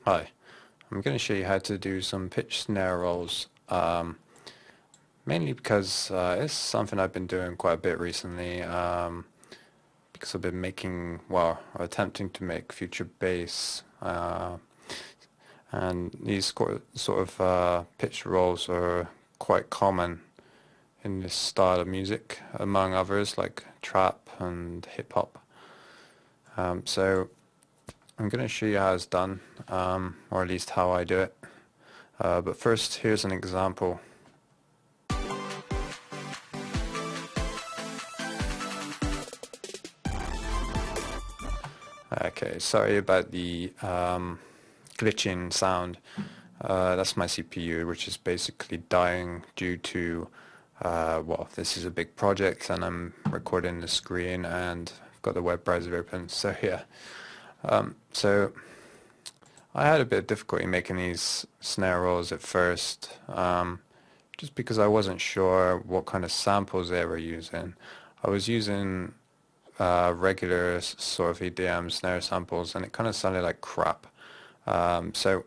Hi, I'm going to show you how to do some pitch snare rolls, mainly because it's something I've been doing quite a bit recently, because I've been making, well, attempting to make future bass, and these sort of pitch rolls are quite common in this style of music, among others like trap and hip hop. So I'm going to show you how it's done, or at least how I do it. But first, here's an example. Okay, sorry about the glitching sound. That's my CPU, which is basically dying due to, well, this is a big project and I'm recording the screen and I've got the web browser open. So yeah, so I had a bit of difficulty making these snare rolls at first, just because I wasn't sure what kind of samples they were using. I was using regular sort of EDM snare samples, and it kind of sounded like crap. So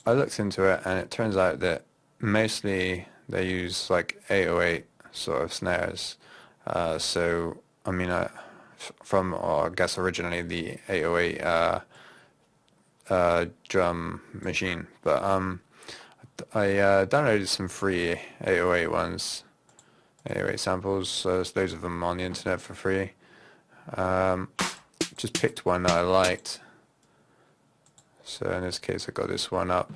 I looked into it, and it turns out that mostly they use like 808 sort of snares. So I mean, from or I guess originally the 808 drum machine, but I downloaded some free 808 ones, 808 samples. So there's loads of them on the internet for free. Um, just picked one that I liked. So in this case, I got this one up.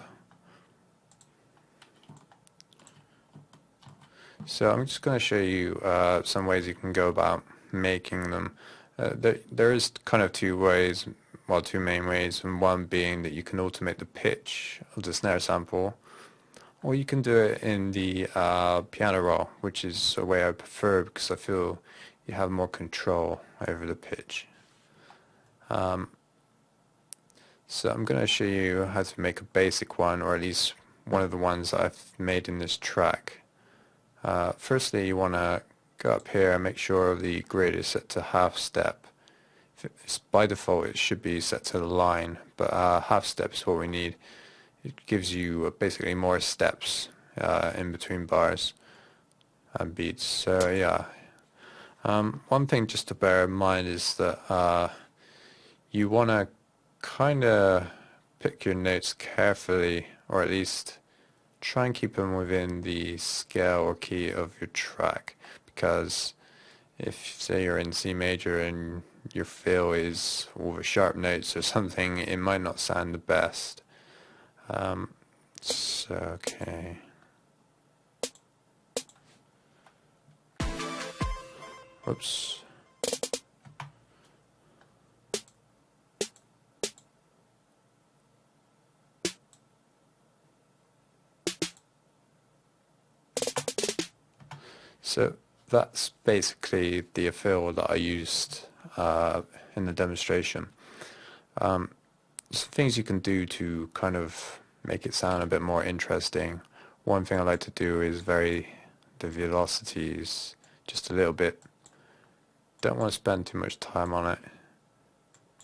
So I'm just going to show you some ways you can go about making them. There is kind of two ways, well, two main ways, and one being that you can automate the pitch of the snare sample, or you can do it in the piano roll, which is a way I prefer because I feel you have more control over the pitch. So I'm going to show you how to make a basic one, or at least one of the ones that I've made in this track. Firstly, you want to go up here and make sure the grid is set to half step. By default, it should be set to the line, but half step is what we need. It gives you basically more steps in between bars and beats. So yeah, one thing just to bear in mind is that you want to kind of pick your notes carefully, or at least try and keep them within the scale or key of your track, because if say you're in C major and your fill is all the sharp notes or something, it might not sound the best. So okay. Whoops. So that's basically the fill that I used in the demonstration. Some things you can do to kind of make it sound a bit more interesting. One thing I like to do is vary the velocities just a little bit. Don't want to spend too much time on it,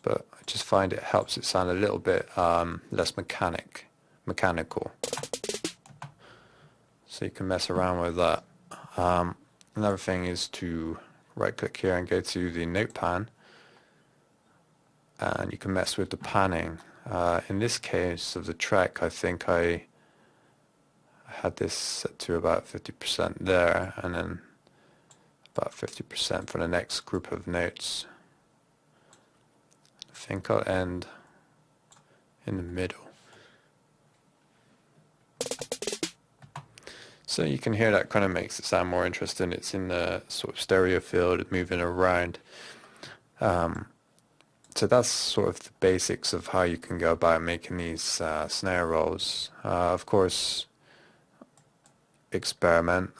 but I just find it helps it sound a little bit less mechanical. So you can mess around with that. Another thing is to right click here and go to the note pan, and you can mess with the panning. In this case of the track, I think I had this set to about 50% there, and then about 50% for the next group of notes. I think I'll end in the middle. So you can hear that kind of makes it sound more interesting. It's in the sort of stereo field, moving around. So that's sort of the basics of how you can go about making these snare rolls. Of course, experiment.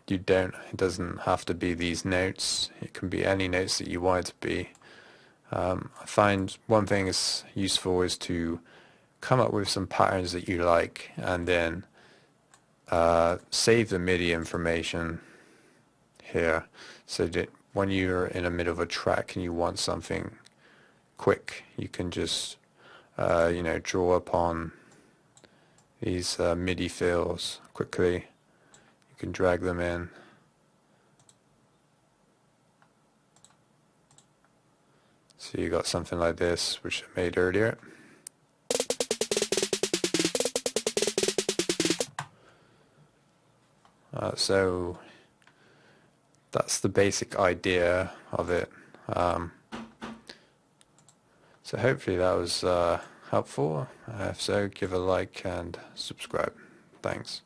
It doesn't have to be these notes. It can be any notes that you want it to be. I find one thing is useful is to come up with some patterns that you like, and then save the MIDI information here, so that when you're in the middle of a track and you want something quick. You can just draw upon these MIDI fills quickly. You can drag them in. So you got something like this, which I made earlier. So that's the basic idea of it. So hopefully that was helpful. If so, give a like and subscribe. Thanks.